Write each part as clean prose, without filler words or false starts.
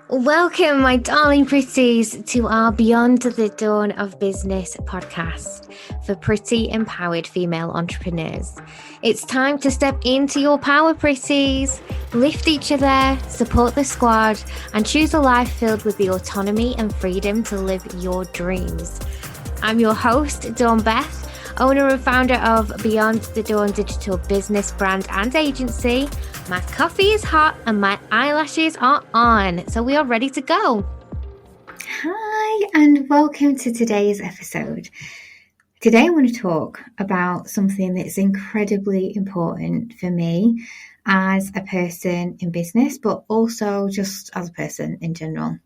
Welcome, my darling pretties, to our Beyond the Dawn of Business podcast for pretty empowered female entrepreneurs. It's time to step into your power, pretties. Lift each other, support the squad, and choose a life filled with the autonomy and freedom to live your dreams. I'm your host, Dawn Beth, owner and founder of Beyond the Dawn digital business brand and agency. My coffee is hot and my eyelashes are on, so we are ready to go. Hi, and welcome to today's episode. Today I want to talk about something that's incredibly important for me as a person in business, but also just as a person in general.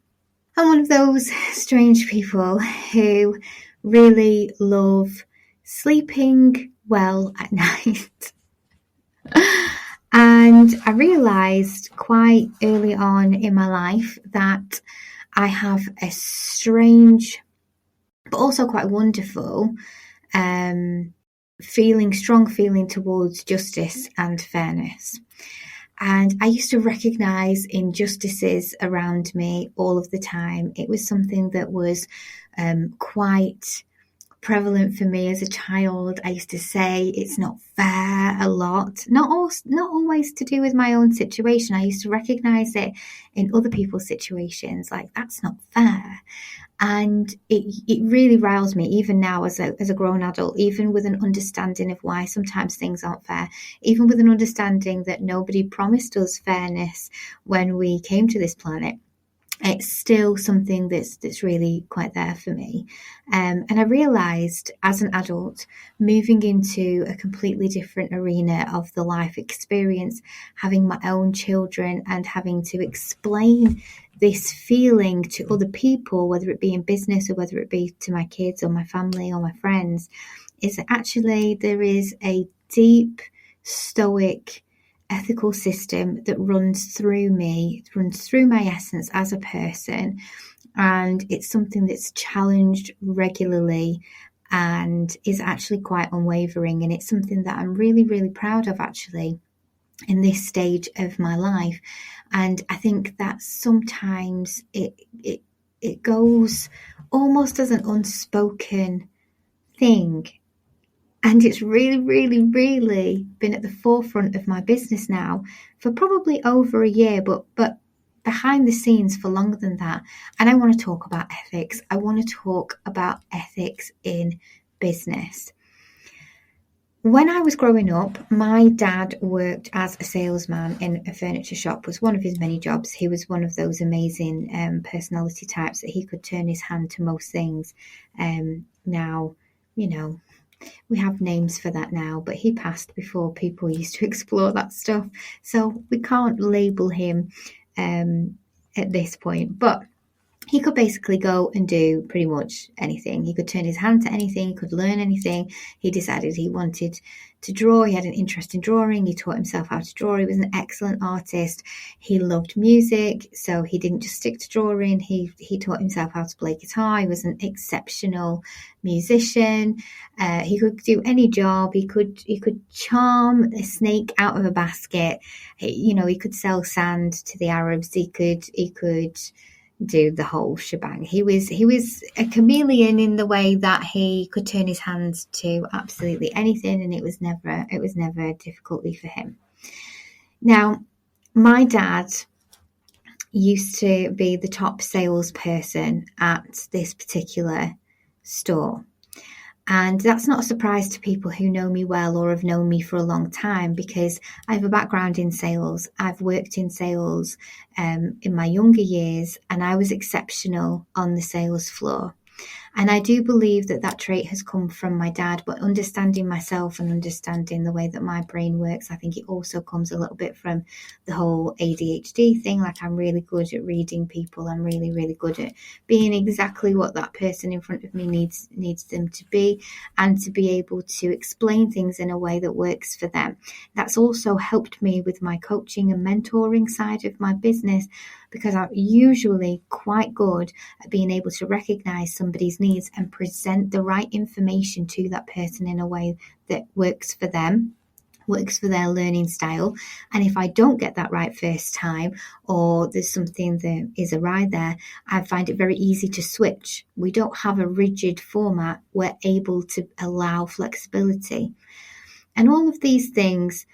I'm one of those strange people who really love sleeping well at night. And I realised quite early on in my life that I have a strange, but also quite wonderful, strong feeling towards justice and fairness. And I used to recognise injustices around me all of the time. It was something that was quite prevalent for me as a child. I used to say it's not fair a lot, not always to do with my own situation. I used to recognize it in other people's situations, like that's not fair. And it really riles me, even now as a grown adult, even with an understanding of why sometimes things aren't fair, even with an understanding that nobody promised us fairness when we came to this planet. It's still something that's really quite there for me. And I realised as an adult, moving into a completely different arena of the life experience, having my own children and having to explain this feeling to other people, whether it be in business or whether it be to my kids or my family or my friends, is that actually there is a deep, stoic, ethical system that runs through me, runs through my essence as a person, and it's something that's challenged regularly and is actually quite unwavering, and it's something that I'm really, really proud of actually in this stage of my life. And I think that sometimes it goes almost as an unspoken thing. And it's really, really, really been at the forefront of my business now for probably over a year, but behind the scenes for longer than that. And I want to talk about ethics. I want to talk about ethics in business. When I was growing up, my dad worked as a salesman in a furniture shop, was one of his many jobs. He was one of those amazing personality types that he could turn his hand to most things. Now, we have names for that now, but he passed before people used to explore that stuff. So we can't label him at this point. But he could basically go and do pretty much anything. He could turn his hand to anything. He could learn anything. He decided he wanted to draw. He had an interest in drawing. He taught himself how to draw. He was an excellent artist. He loved music, so he didn't just stick to drawing. He taught himself how to play guitar. He was an exceptional musician. He could do any job. He could charm a snake out of a basket. He could sell sand to the Arabs. He could do the whole shebang. He was a chameleon in the way that he could turn his hands to absolutely anything, and it was never a difficulty for him. Now, my dad used to be the top salesperson at this particular store. And that's not a surprise to people who know me well or have known me for a long time, because I have a background in sales. I've worked in sales in my younger years, and I was exceptional on the sales floor. And I do believe that trait has come from my dad, but understanding myself and understanding the way that my brain works, I think it also comes a little bit from the whole ADHD thing. Like, I'm really good at reading people. I'm really, really good at being exactly what that person in front of me needs them to be, and to be able to explain things in a way that works for them. That's also helped me with my coaching and mentoring side of my business, because I'm usually quite good at being able to recognize somebody's needs and present the right information to that person in a way that works for them, works for their learning style. And if I don't get that right first time, or there's something that is awry there, I find it very easy to switch. We don't have a rigid format. We're able to allow flexibility. And all of these things,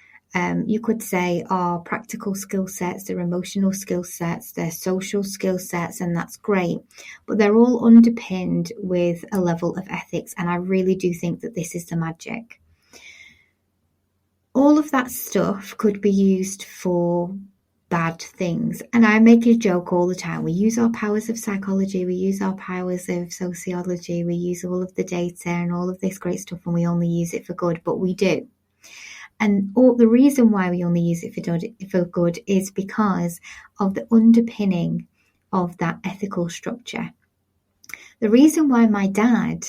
you could say, are practical skill sets, they're emotional skill sets, they're social skill sets, and that's great. But they're all underpinned with a level of ethics, and I really do think that this is the magic. All of that stuff could be used for bad things. And I make a joke all the time. We use our powers of psychology, we use our powers of sociology, we use all of the data and all of this great stuff, and we only use it for good, but we do. And the reason why we only use it for good is because of the underpinning of that ethical structure. The reason why my dad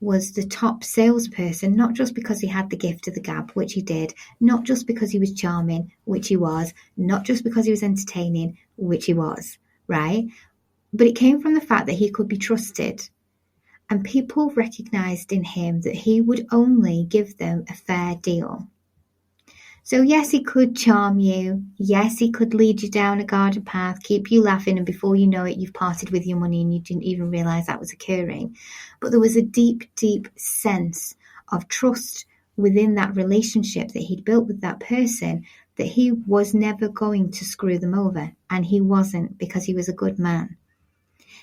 was the top salesperson, not just because he had the gift of the gab, which he did, not just because he was charming, which he was, not just because he was entertaining, which he was, right? But it came from the fact that he could be trusted. And people recognized in him that he would only give them a fair deal. So yes, he could charm you. Yes, he could lead you down a garden path, keep you laughing, and before you know it, you've parted with your money and you didn't even realize that was occurring. But there was a deep, deep sense of trust within that relationship that he'd built with that person, that he was never going to screw them over. And he wasn't, because he was a good man.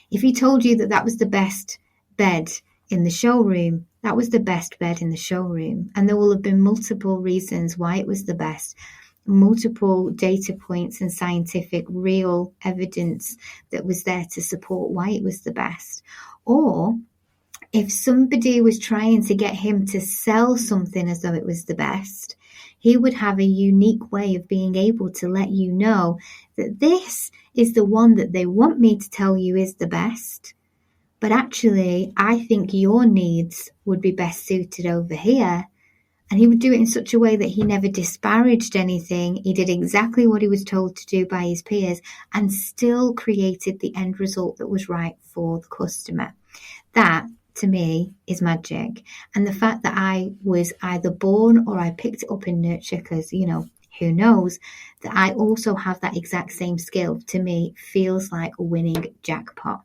If he told you that that was the best bed in the showroom, that was the best bed in the showroom. And there will have been multiple reasons why it was the best, multiple data points and scientific real evidence that was there to support why it was the best. Or if somebody was trying to get him to sell something as though it was the best, he would have a unique way of being able to let you know that this is the one that they want me to tell you is the best. But actually, I think your needs would be best suited over here. And he would do it in such a way that he never disparaged anything. He did exactly what he was told to do by his peers and still created the end result that was right for the customer. That, to me, is magic. And the fact that I was either born or I picked it up in nurture, because, who knows, that I also have that exact same skill, to me, feels like a winning jackpot.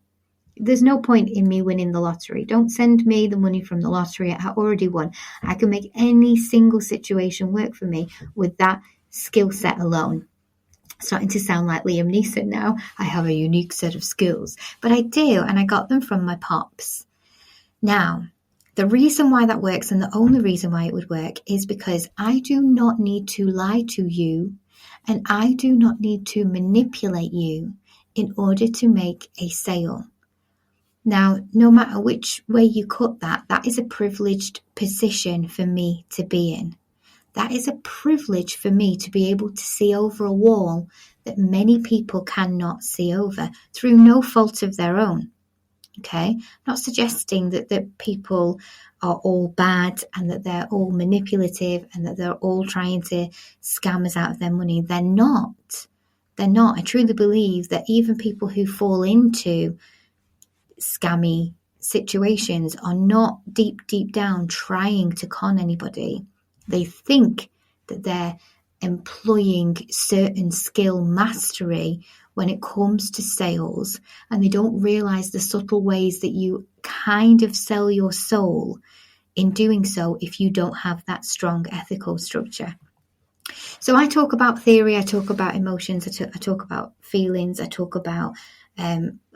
There's no point in me winning the lottery. Don't send me the money from the lottery. I already won. I can make any single situation work for me with that skill set alone. Starting to sound like Liam Neeson now. I have a unique set of skills. But I do, and I got them from my pops. Now, the reason why that works, and the only reason why it would work, is because I do not need to lie to you, and I do not need to manipulate you in order to make a sale. Now, no matter which way you cut that, that is a privileged position for me to be in. That is a privilege for me to be able to see over a wall that many people cannot see over through no fault of their own. Okay? Not suggesting that people are all bad and that they're all manipulative and that they're all trying to scam us out of their money. They're not. They're not. I truly believe that even people who fall into scammy situations are not deep down trying to con anybody. They think that they're employing certain skill mastery when it comes to sales, and they don't realize the subtle ways that you kind of sell your soul in doing so if you don't have that strong ethical structure. So I talk about theory, I talk about emotions, I talk about feelings, I talk about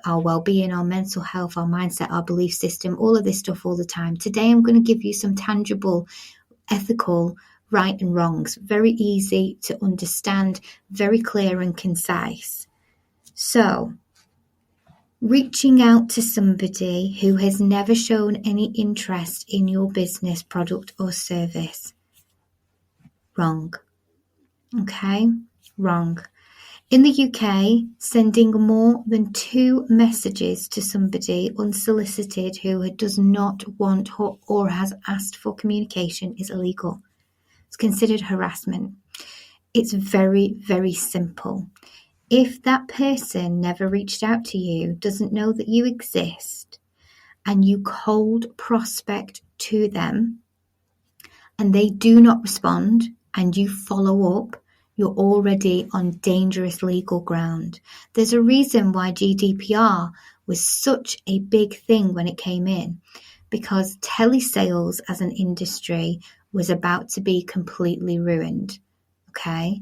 our well-being, our mental health, our mindset, our belief system, all of this stuff all the time. Today I'm going to give you some tangible, ethical right and wrongs, very easy to understand, very clear and concise. So, reaching out to somebody who has never shown any interest in your business, product or service. Wrong. Okay? Wrong. In the UK, sending more than 2 messages to somebody unsolicited who does not want or has asked for communication is illegal. It's considered harassment. It's very, very simple. If that person never reached out to you, doesn't know that you exist, and you cold prospect to them, and they do not respond, and you follow up, you're already on dangerous legal ground. There's a reason why GDPR was such a big thing when it came in, because telesales as an industry was about to be completely ruined. Okay?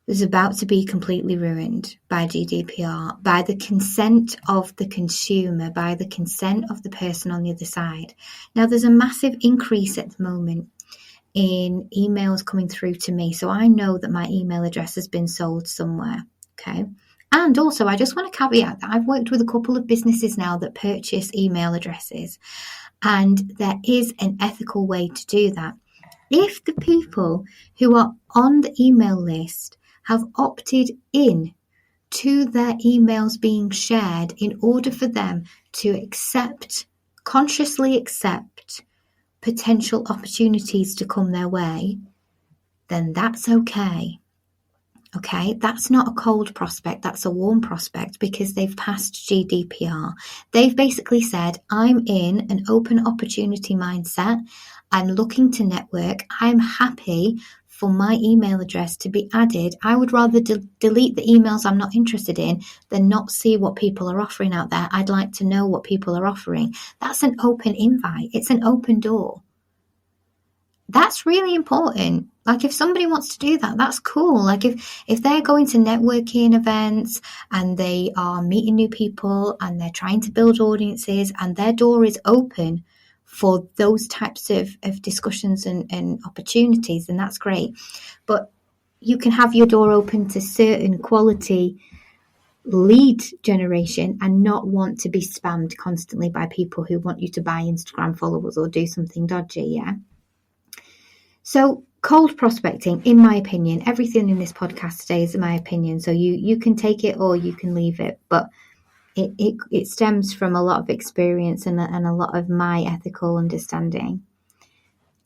It was about to be completely ruined by GDPR, by the consent of the consumer, by the consent of the person on the other side. Now, there's a massive increase at the moment in emails coming through to me. So I know that my email address has been sold somewhere. Okay. And also, I just want to caveat that I've worked with a couple of businesses now that purchase email addresses, and there is an ethical way to do that. If the people who are on the email list have opted in to their emails being shared in order for them to consciously accept potential opportunities to come their way, then that's okay. Okay, that's not a cold prospect, that's a warm prospect, because they've passed GDPR. They've basically said, I'm in an open opportunity mindset. I'm looking to network. I'm happy for my email address to be added. I would rather delete the emails I'm not interested in than not see what people are offering out there. I'd like to know what people are offering. That's an open invite. It's an open door. That's really important. Like, if somebody wants to do that, that's cool. Like, if they're going to networking events and they are meeting new people and they're trying to build audiences and their door is open for those types of discussions and opportunities, then that's great. But you can have your door open to certain quality lead generation and not want to be spammed constantly by people who want you to buy Instagram followers or do something dodgy, yeah? So cold prospecting, in my opinion, everything in this podcast today is my opinion. So you can take it or you can leave it, but it stems from a lot of experience and a lot of my ethical understanding.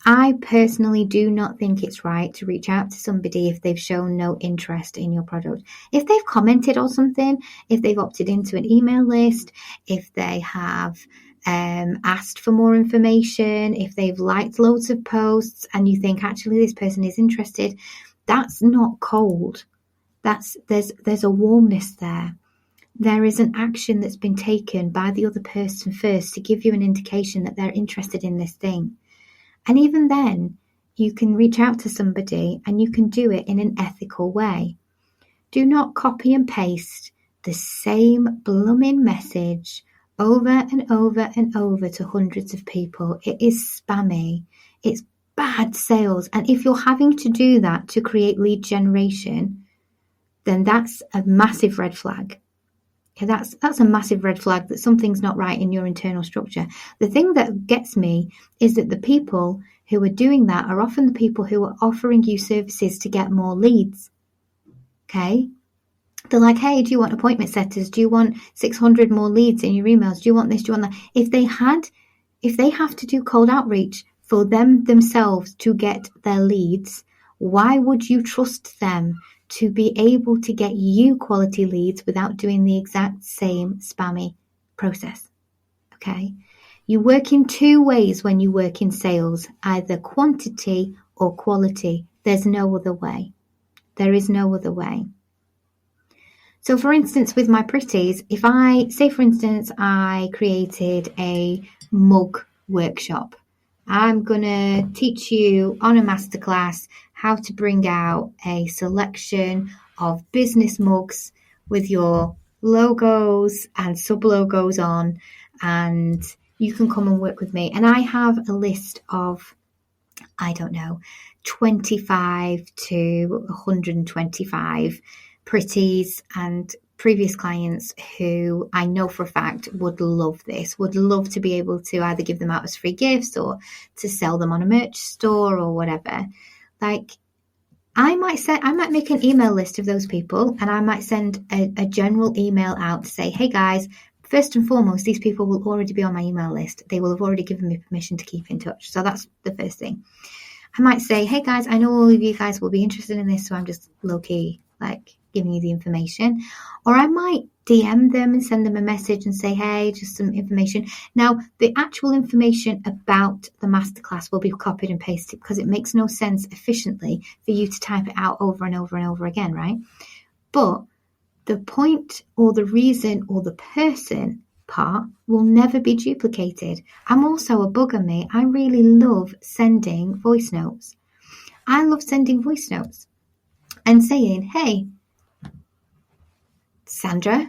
I personally do not think it's right to reach out to somebody if they've shown no interest in your product. If they've commented on something, if they've opted into an email list, if they have asked for more information, if they've liked loads of posts and you think actually this person is interested, that's not cold. There's a warmness there. There is an action that's been taken by the other person first to give you an indication that they're interested in this thing. And even then, you can reach out to somebody and you can do it in an ethical way. Do not copy and paste the same blooming message over and over and over to hundreds of people. It is spammy. It's bad sales. And if you're having to do that to create lead generation, then that's a massive red flag. Okay, that's a massive red flag that something's not right in your internal structure. The thing that gets me is that the people who are doing that are often the people who are offering you services to get more leads. Okay? They're like, hey, do you want appointment setters? Do you want 600 more leads in your emails? Do you want this? Do you want that? If they have to do cold outreach for themselves to get their leads, why would you trust them to be able to get you quality leads without doing the exact same spammy process? Okay? You work in two ways when you work in sales, either quantity or quality. There's no other way. There is no other way. So for instance, with my pretties, if I say, for instance, I created a mug workshop, I'm going to teach you on a masterclass how to bring out a selection of business mugs with your logos and sub-logos on, and you can come and work with me. And I have a list of, 25 to 125 pretties and previous clients who I know for a fact would love this, would love to be able to either give them out as free gifts or to sell them on a merch store or whatever. Like, I might make an email list of those people, and I might send a general email out to say, hey guys, first and foremost, these people will already be on my email list. They will have already given me permission to keep in touch. So that's the first thing. I might say, hey guys, I know all of you guys will be interested in this, so I'm just low-key, like, giving you the information, or I might DM them and send them a message and say, hey, just some information. Now, the actual information about the masterclass will be copied and pasted because it makes no sense efficiently for you to type it out over and over and over again, right? But the point or the reason or the person part will never be duplicated. I'm also a bugger, me. I really love sending voice notes. I love sending voice notes and saying, hey, Sandra,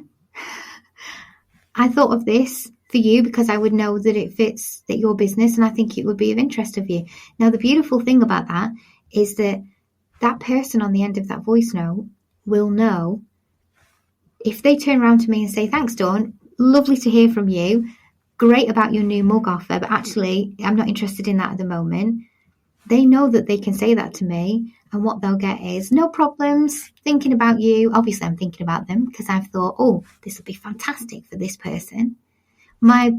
I thought of this for you because I would know that it fits that your business and I think it would be of interest of you. Now, the beautiful thing about that is that that person on the end of that voice note will know if they turn around to me and say, thanks, Dawn, lovely to hear from you. Great about your new mug offer, but actually, I'm not interested in that at the moment. They know that they can say that to me, and what they'll get is no problems, thinking about you. Obviously, I'm thinking about them because I've thought, oh, this will be fantastic for this person. My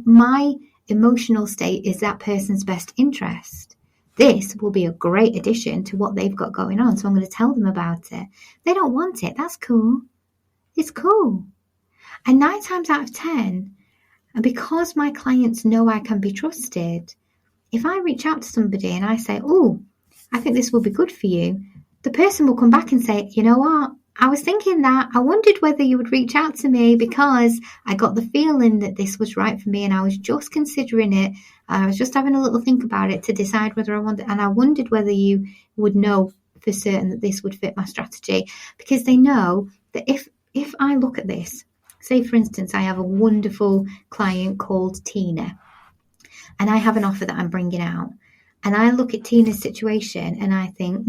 emotional state is that person's best interest. This will be a great addition to what they've got going on, so I'm going to tell them about it. They don't want it. That's cool. It's cool. And 9 times out of 10, and because my clients know I can be trusted, if I reach out to somebody and I say, oh, I think this will be good for you, the person will come back and say, you know what? I was thinking that. I wondered whether you would reach out to me because I got the feeling that this was right for me and I was just considering it. I was just having a little think about it to decide whether I wanted, and I wondered whether you would know for certain that this would fit my strategy, because they know that if I look at this, say for instance, I have a wonderful client called Tina, and I have an offer that I'm bringing out, and I look at Tina's situation and I think,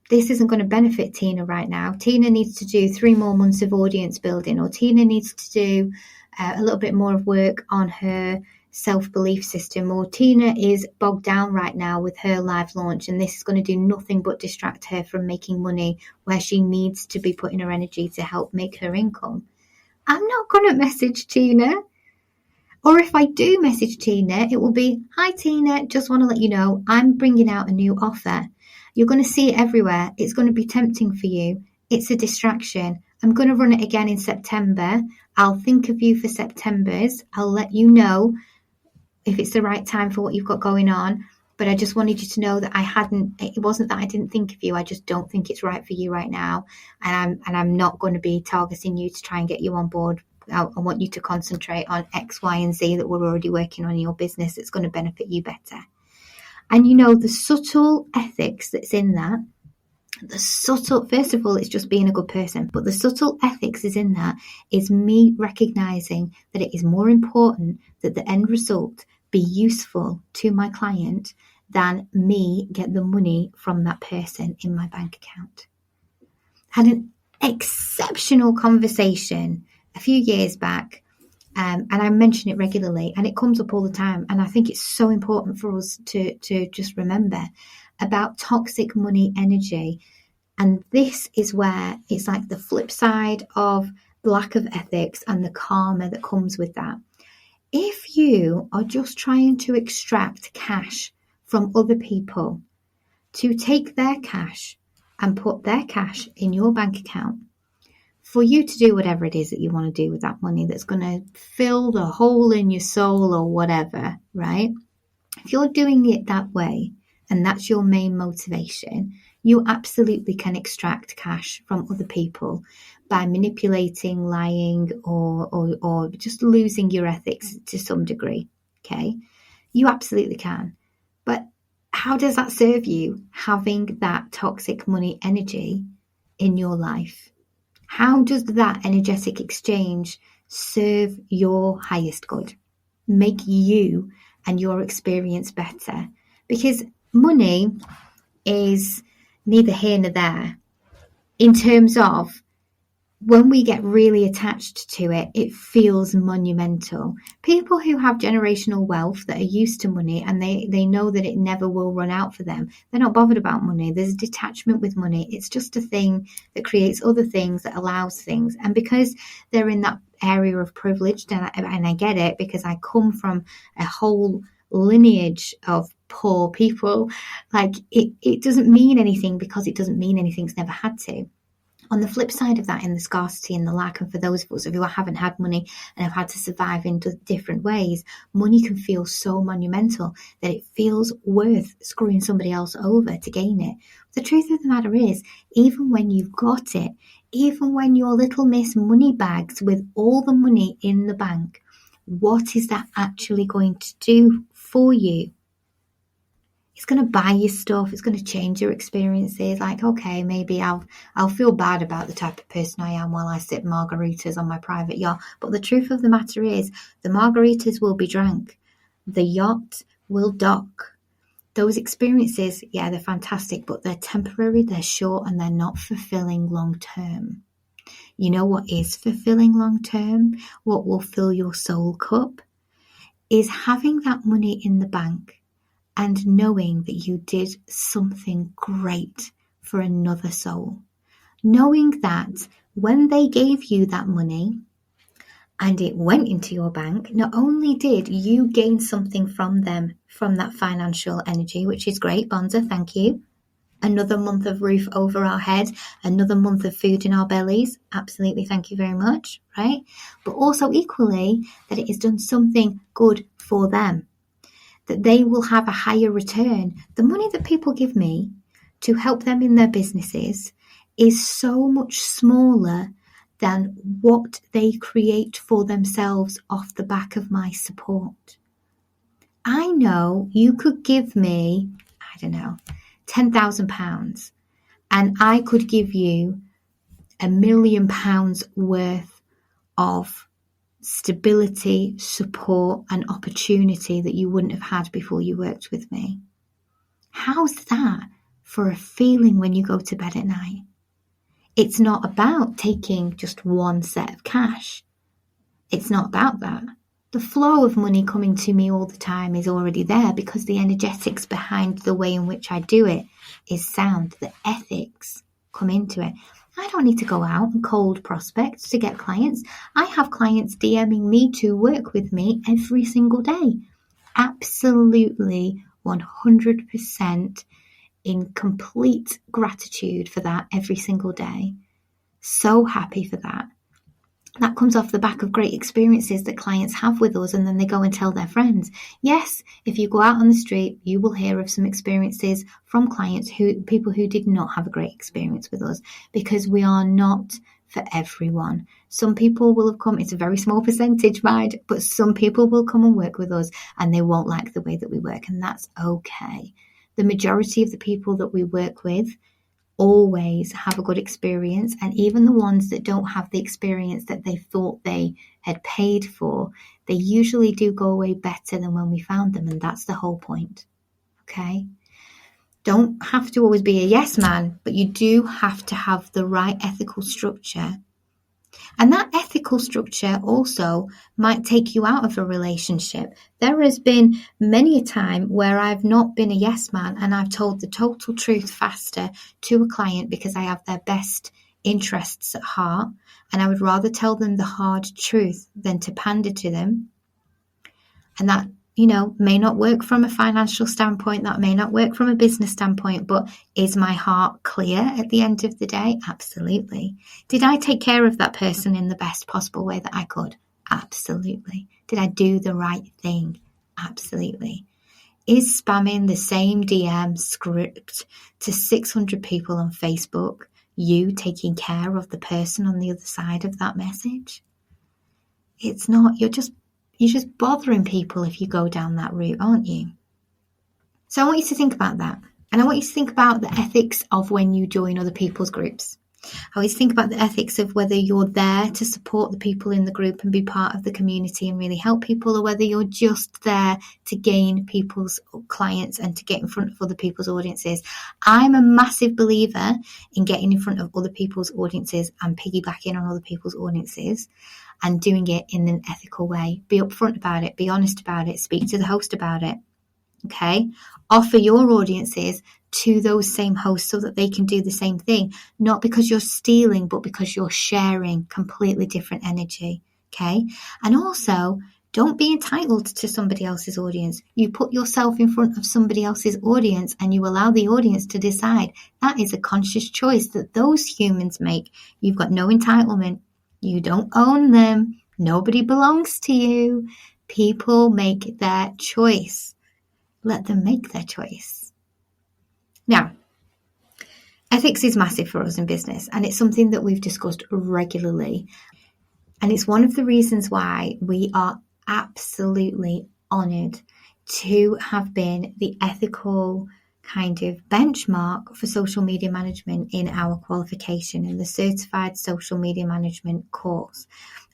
this isn't going to benefit Tina right now. Tina needs to do 3 more months of audience building, or Tina needs to do a little bit more of work on her self-belief system, or Tina is bogged down right now with her live launch and this is going to do nothing but distract her from making money where she needs to be putting her energy to help make her income. I'm not going to message Tina. Or if I do message Tina, it will be, hi Tina, just want to let you know I'm bringing out a new offer. You're going to see it everywhere. It's going to be tempting for you. It's a distraction. I'm going to run it again in September. I'll think of you for September's. I'll let you know if it's the right time for what you've got going on. But I just wanted you to know that it wasn't that I didn't think of you. I just don't think it's right for you right now. And I'm not going to be targeting you to try and get you on board. I want you to concentrate on X, Y, and Z that we're already working on in your business that's going to benefit you better. And you know, the subtle ethics that's in that, first of all, it's just being a good person, but the subtle ethics is in that is me recognizing that it is more important that the end result be useful to my client than me get the money from that person in my bank account. Had an exceptional conversation a few years back, and I mention it regularly, and it comes up all the time, and I think it's so important for us to just remember about toxic money energy. And this is where it's like the flip side of the lack of ethics and the karma that comes with that. If you are just trying to extract cash from other people to take their cash and put their cash in your bank account for you to do whatever it is that you want to do with that money that's going to fill the hole in your soul or whatever, right? If you're doing it that way and that's your main motivation, you absolutely can extract cash from other people by manipulating, lying, or just losing your ethics to some degree, okay? You absolutely can. But how does that serve you, having that toxic money energy in your life? How does that energetic exchange serve your highest good? Make you and your experience better? Because money is neither here nor there in terms of when we get really attached to it, it feels monumental. People who have generational wealth that are used to money and they know that it never will run out for them, they're not bothered about money. There's a detachment with money. It's just a thing that creates other things, that allows things. And because they're in that area of privilege, and I get it because I come from a whole lineage of poor people, like it doesn't mean anything because it doesn't mean anything. It's never had to. On the flip side of that, in the scarcity and the lack, and for those of us who haven't had money and have had to survive in different ways, money can feel so monumental that it feels worth screwing somebody else over to gain it. The truth of the matter is, even when you've got it, even when you're little Miss Moneybags with all the money in the bank, what is that actually going to do for you? It's going to buy you stuff. It's going to change your experiences. Like, okay, maybe I'll feel bad about the type of person I am while I sip margaritas on my private yacht. But the truth of the matter is, the margaritas will be drank. The yacht will dock. Those experiences, yeah, they're fantastic, but they're temporary, they're short, and they're not fulfilling long term. You know what is fulfilling long term? What will fill your soul cup? Is having that money in the bank and knowing that you did something great for another soul. Knowing that when they gave you that money and it went into your bank, not only did you gain something from them, from that financial energy, which is great, Bonza, thank you. Another month of roof over our head, another month of food in our bellies, absolutely, thank you very much, right? But also equally, that it has done something good for them, that they will have a higher return. The money that people give me to help them in their businesses is so much smaller than what they create for themselves off the back of my support. I know you could give me, I don't know, £10,000, and I could give you £1 million worth of stability, support, and opportunity that you wouldn't have had before you worked with me. How's that for a feeling when you go to bed at night? It's not about taking just one set of cash. It's not about that. The flow of money coming to me all the time is already there because the energetics behind the way in which I do it is sound. The ethics come into it. I don't need to go out and cold prospect to get clients. I have clients DMing me to work with me every single day. Absolutely 100% in complete gratitude for that every single day. So happy for that. That comes off the back of great experiences that clients have with us, and then they go and tell their friends. Yes, if you go out on the street, you will hear of some experiences from clients, people who did not have a great experience with us, because we are not for everyone. Some people will have come, it's a very small percentage, mind, but some people will come and work with us and they won't like the way that we work, and that's okay. The majority of the people that we work with always have a good experience, and even the ones that don't have the experience that they thought they had paid for, they usually do go away better than when we found them, and that's the whole point. Okay? Don't have to always be a yes man, but you do have to have the right ethical structure. And that ethical structure also might take you out of a relationship. There has been many a time where I've not been a yes man and I've told the total truth faster to a client because I have their best interests at heart, and I would rather tell them the hard truth than to pander to them. And that, may not work from a financial standpoint, that may not work from a business standpoint, but is my heart clear at the end of the day? Absolutely. Did I take care of that person in the best possible way that I could? Absolutely. Did I do the right thing? Absolutely. Is spamming the same DM script to 600 people on Facebook you taking care of the person on the other side of that message? It's not. You're just bothering people if you go down that route, aren't you? So I want you to think about that. And I want you to think about the ethics of when you join other people's groups. I want you to think about the ethics of whether you're there to support the people in the group and be part of the community and really help people, or whether you're just there to gain people's clients and to get in front of other people's audiences. I'm a massive believer in getting in front of other people's audiences and piggybacking on other people's audiences, and doing it in an ethical way. Be upfront about it, be honest about it, speak to the host about it. Okay? Offer your audiences to those same hosts so that they can do the same thing, not because you're stealing, but because you're sharing completely different energy. Okay? And also, Don't be entitled to somebody else's audience. You put yourself in front of somebody else's audience and you allow the audience to decide. That is a conscious choice that those humans make. You've got no entitlement. You don't own them. Nobody belongs to you. People make their choice. Let them make their choice. Now, ethics is massive for us in business, and it's something that we've discussed regularly. And it's one of the reasons why we are absolutely honoured to have been the ethical kind of benchmark for social media management in our qualification, in the Certified Social Media Management course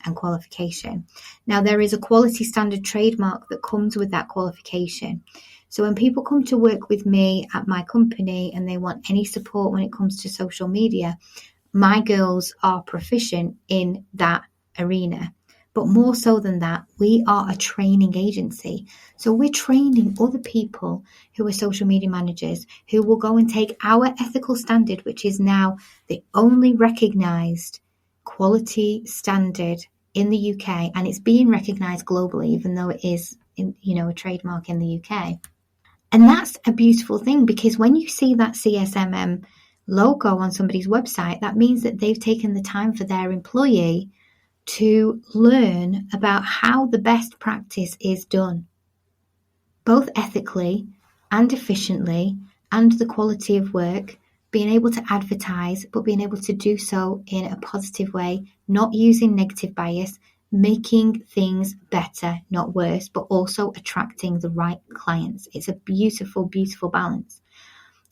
and qualification. Now, there is a quality standard trademark that comes with that qualification. So when people come to work with me at my company and they want any support when it comes to social media, my girls are proficient in that arena. But more so than that, we are a training agency. So we're training other people who are social media managers who will go and take our ethical standard, which is now the only recognised quality standard in the UK, and it's being recognised globally, even though it is a trademark in the UK. And that's a beautiful thing, because when you see that CSMM logo on somebody's website, that means that they've taken the time for their employee to learn about how the best practice is done, both ethically and efficiently, and the quality of work, being able to advertise, but being able to do so in a positive way, not using negative bias, making things better, not worse, but also attracting the right clients. It's a beautiful, beautiful balance.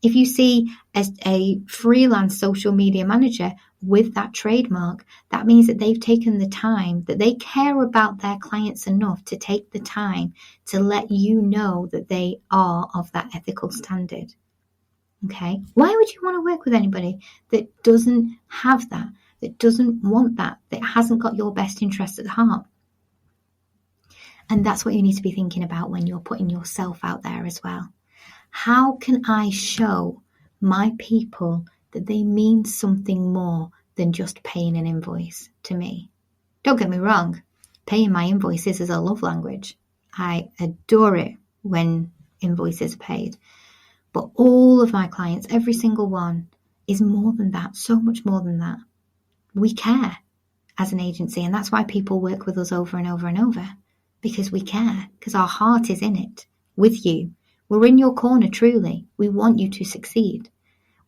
If you see as a freelance social media manager with that trademark, that means that they've taken the time, that they care about their clients enough to take the time to let you know that they are of that ethical standard. Okay? Why would you want to work with anybody that doesn't have that doesn't want that hasn't got your best interest at heart? And that's what you need to be thinking about when you're putting yourself out there as well. How can I show my people that they mean something more than just paying an invoice to me? Don't get me wrong, paying my invoices is a love language. I adore it when invoices are paid. But all of my clients, every single one, is more than that, so much more than that. We care as an agency, and that's why people work with us over and over and over, because we care, because our heart is in it with you. We're in your corner, truly. We want you to succeed.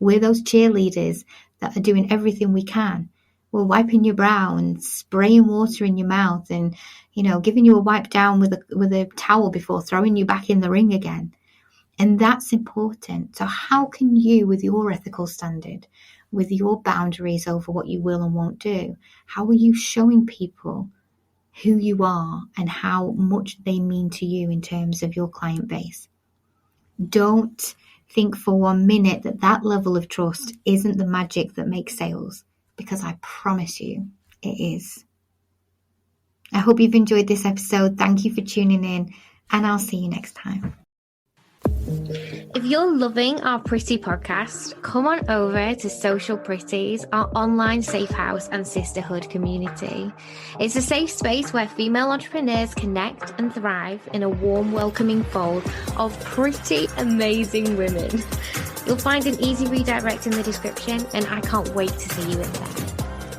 We're those cheerleaders that are doing everything we can. We're wiping your brow and spraying water in your mouth and, giving you a wipe down with a towel before throwing you back in the ring again. And that's important. So how can you, with your ethical standard, with your boundaries over what you will and won't do, how are you showing people who you are and how much they mean to you in terms of your client base? Don't think for 1 minute that level of trust isn't the magic that makes sales, because I promise you it is. I hope you've enjoyed this episode. Thank you for tuning in, and I'll see you next time. If you're loving our Pretty podcast, come on over to Social Pretties, our online safe house and sisterhood community. It's a safe space where female entrepreneurs connect and thrive in a warm, welcoming fold of pretty amazing women. You'll find an easy redirect in the description, and I can't wait to see you in there.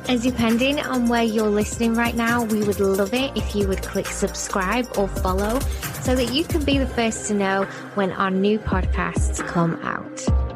And depending on where you're listening right now, we would love it if you would click subscribe or follow so that you can be the first to know when our new podcasts come out.